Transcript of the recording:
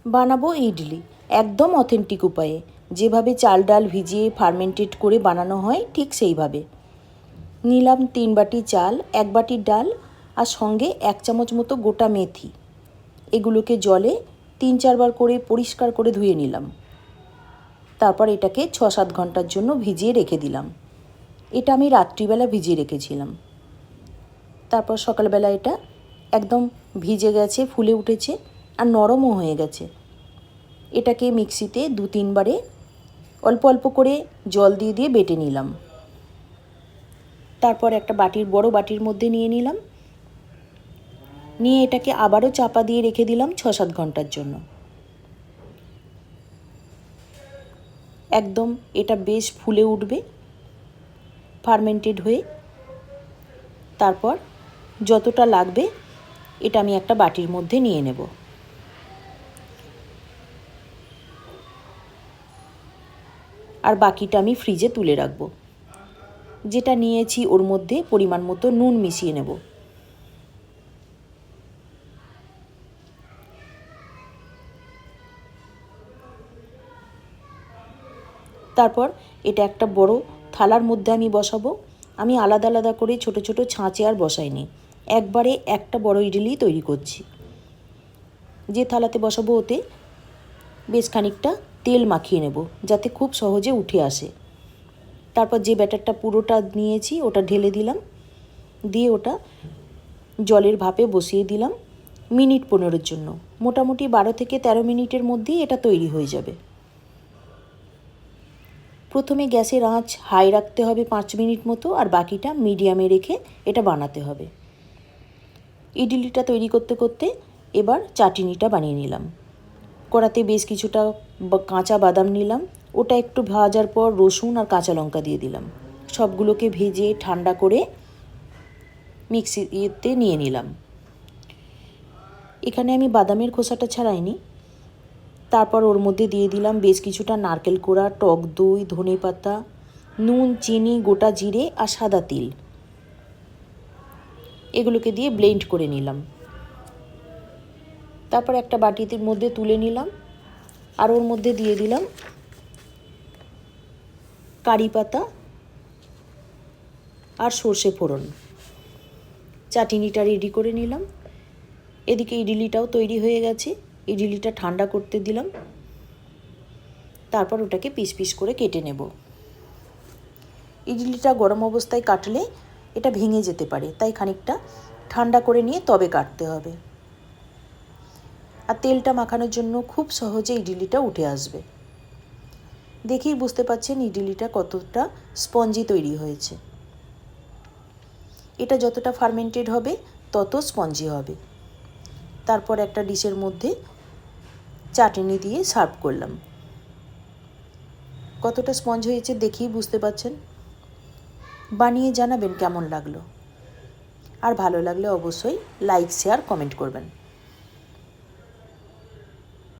বানাবো ইডলি একদম অথেন্টিক উপায়ে, যেভাবে চাল ডাল ভিজিয়ে ফার্মেন্টেড করে বানানো হয় ঠিক সেইভাবে। নিলাম 3 বাটি চাল, 1 বাটি ডাল আর সঙ্গে 1 চামচ মতো গোটা মেথি। এগুলোকে জলে 3-4 বার করে পরিষ্কার করে ধুয়ে নিলাম। তারপর এটাকে 6-7 ঘন্টার জন্য ভিজিয়ে রেখে দিলাম। এটা আমি রাত্রিবেলা ভিজিয়ে রেখেছিলাম। তারপর সকালবেলা এটা একদম ভিজে গেছে, ফুলে উঠেছে আর নরমও হয়ে গেছে। এটাকে মিক্সিতে 2-3 বারে অল্প অল্প করে জল দিয়ে দিয়ে বেটে নিলাম। তারপর একটা বড় বাটির মধ্যে নিয়ে নিলাম। নিয়ে এটাকে আবারও চাপা দিয়ে রেখে দিলাম 6-7 ঘন্টার জন্য। একদম এটা বেশ ফুলে উঠবে ফার্মেন্টেড হয়ে। তারপর যতটা লাগবে এটা আমি একটা বাটির মধ্যে নিয়ে নেব। আর বাকিটা আমি ফ্রিজে তুলে রাখবো। যেটা নিয়েছি ওর মধ্যে পরিমাণ মতো নুন মিশিয়ে নেব। তারপর এটা একটা বড় থালার মধ্যে আমি বসাবো। আমি আলাদা আলাদা করে ছোট ছোট ছাঁচে আর বসাইনি, একবারে একটা বড় ইডলি তৈরি করছি। যে থালাতে বসাবো ওতে বেশ খানিকটা তেল মাখিয়ে নেব, যাতে খুব সহজে উঠে আসে। তারপর যে ব্যাটারটা পুরোটা নিয়েছি ওটা ঢেলে দিলাম, দিয়ে ওটা জলের ভাপে বসিয়ে দিলাম মিনিট 15-এর জন্য। মোটামুটি 12 থেকে 13 মিনিটের মধ্যেই এটা তৈরি হয়ে যাবে। প্রথমে গ্যাসের আঁচ হাই রাখতে হবে 5 মিনিট মতো, আর বাকিটা মিডিয়ামে রেখে এটা বানাতে হবে। ইডলিটা তৈরি করতে করতে এবার চাটনিটা বানিয়ে নিলাম। কড়াতে বেশ কিছুটা কাঁচা বাদাম নিলাম, ওটা একটু ভাজার পর রসুন আর কাঁচা লঙ্কা দিয়ে দিলাম। সবগুলোকে ভেজে ঠান্ডা করে মিক্সিতে নিয়ে নিলাম। এখানে আমি বাদামের খোসাটা ছাড়াইনি। তারপর ওর মধ্যে দিয়ে দিলাম বেশ কিছুটা নারকেল কোড়া, টক দই, ধনেপাতা, নুন, চিনি, গোটা জিরে আর সাদা তিল। এগুলোকে দিয়ে ব্লেন্ড করে নিলাম। তারপর একটা বাটির মধ্যে তুলে নিলাম, আর ওর মধ্যে দিয়ে দিলাম কারি পাতা আর সর্ষে ফোড়ন। চাটনিটা রেডি করে নিলাম। এদিকে ইডলিটাও তৈরি হয়ে গেছে। ইডলিটা ঠান্ডা করতে দিলাম। তারপর ওটাকে পিস পিস করে কেটে নেব। ইডলিটা গরম অবস্থায় কাটলে এটা ভেঙে যেতে পারে, তাই খানিকটা ঠান্ডা করে নিয়ে তবে কাটতে হবে। আর তেলটা মাখানোর জন্য খুব সহজে ইডলিটা উঠে আসবে। দেখেই বুঝতে পারছেন ইডলিটা কতটা স্পঞ্জি তৈরি হয়েছে। এটা যতটা ফার্মেন্টেড হবে তত স্পঞ্জি হবে। তারপর একটা ডিশের মধ্যে চাটনি দিয়ে সার্ভ করলাম। কতটা স্পঞ্জ হয়েছে দেখেই বুঝতে পারছেন। বানিয়ে জানাবেন কেমন লাগলো। আর ভালো লাগলে অবশ্যই লাইক, শেয়ার, কমেন্ট করবেন।